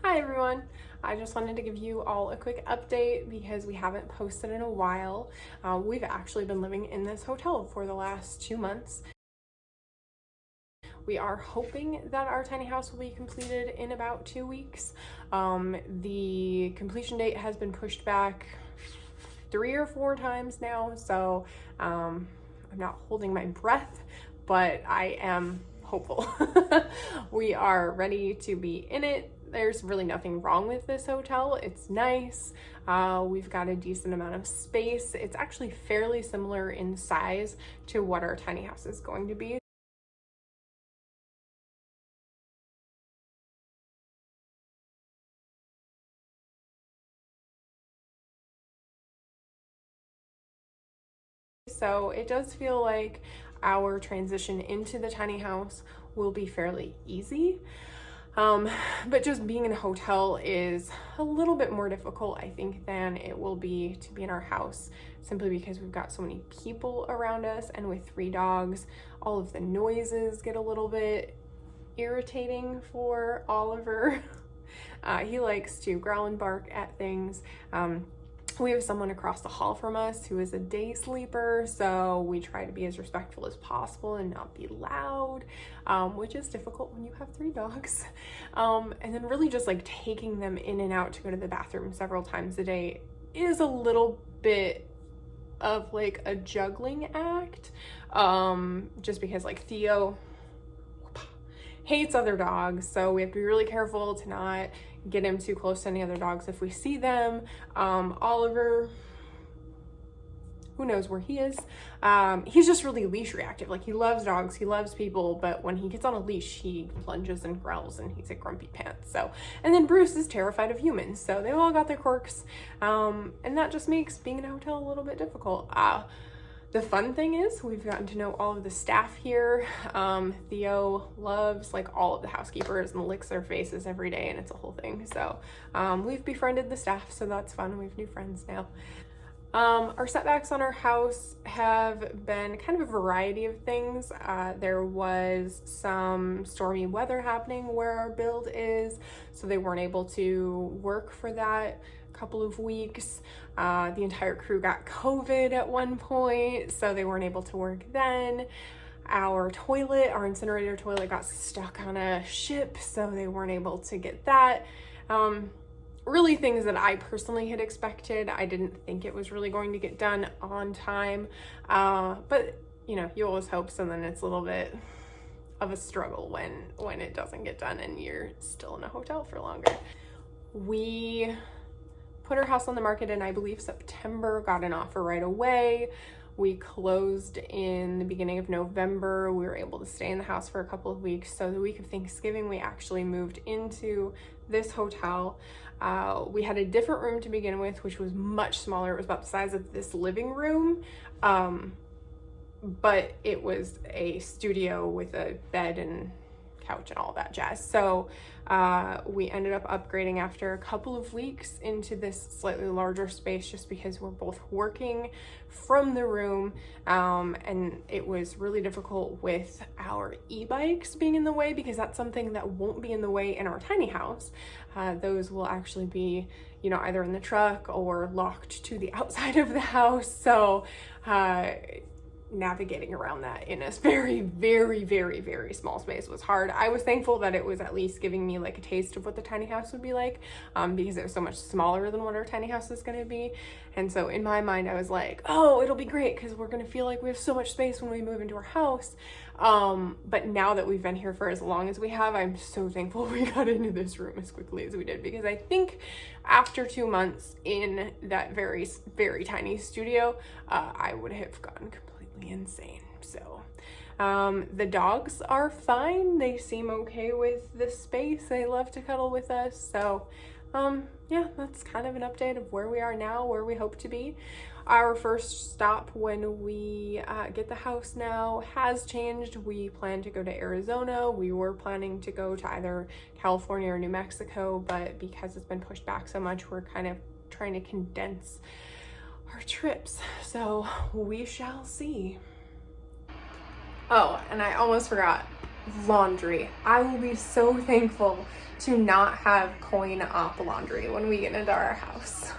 Hi everyone. I just wanted to give you all a quick update because we haven't posted in a while. We've actually been living in this hotel for the last 2 months. We are hoping that our tiny house will be completed in about 2 weeks. The completion date has been pushed back 3 or 4 times now, so I'm not holding my breath, but I am hopeful. We are ready to be in it. There's really nothing wrong with this hotel. It's nice. We've got a decent amount of space. It's actually fairly similar in size to what our tiny house is going to be. So it does feel like our transition into the tiny house will be fairly easy. But just being in a hotel is a little bit more difficult, I think, than it will be to be in our house, simply because we've got so many people around us, and with 3 dogs, all of the noises get a little bit irritating for Oliver. He likes to growl and bark at things. We have someone across the hall from us who is a day sleeper, so we try to be as respectful as possible and not be loud, which is difficult when you have 3 dogs. And then really just like taking them in and out to go to the bathroom several times a day is a little bit of like a juggling act, just because like Theo hates other dogs, so we have to be really careful to not get him too close to any other dogs if we see them. Oliver, who knows where he is. He's just really leash reactive. Like, he loves dogs, he loves people, but when he gets on a leash, he plunges and growls and he's a grumpy pants. So, and then Bruce is terrified of humans, so they all got their quirks, and that just makes being in a hotel a little bit difficult. The fun thing is we've gotten to know all of the staff here. Theo loves like all of the housekeepers and licks their faces every day, and it's a whole thing. So we've befriended the staff, so that's fun. We have new friends now. Our setbacks on our house have been kind of a variety of things. There was some stormy weather happening where our build is, so they weren't able to work for that couple of weeks. The entire crew got COVID at one point, so they weren't able to work then. Our incinerator toilet got stuck on a ship, so they weren't able to get that. Really things that I personally had expected. I didn't think it was really going to get done on time, but you know, you always hope so. Then it's a little bit of a struggle when it doesn't get done and you're still in a hotel for longer. We put our house on the market in, I believe, September, got an offer right away. We closed in the beginning of November. We were able to stay in the house for a couple of weeks. So the week of Thanksgiving, we actually moved into this hotel. We had a different room to begin with, which was much smaller. It was about the size of this living room, but it was a studio with a bed and couch and all that jazz. So we ended up upgrading after a couple of weeks into this slightly larger space, just because we're both working from the room, and it was really difficult with our e-bikes being in the way, because that's something that won't be in the way in our tiny house. Those will actually be, you know, either in the truck or locked to the outside of the house. So navigating around that in a very, very, very, very small space was hard. I was thankful that it was at least giving me like a taste of what the tiny house would be like, because it was so much smaller than what our tiny house is going to be. And so in my mind, I was like, oh, it'll be great because we're going to feel like we have so much space when we move into our house. But now that we've been here for as long as we have, I'm so thankful we got into this room as quickly as we did, because I think after 2 months in that very, very tiny studio, I would have gotten completely insane. So the dogs are fine. They seem okay with this space. They love to cuddle with us. So yeah, that's kind of an update of where we are now, where we hope to be. Our first stop when we get the house now has changed. We plan to go to Arizona. We were planning to go to either California or New Mexico, but because it's been pushed back so much, we're kind of trying to condense our trips, so we shall see. Oh, and I almost forgot. laundry. I will be so thankful to not have coin op laundry when we get into our house.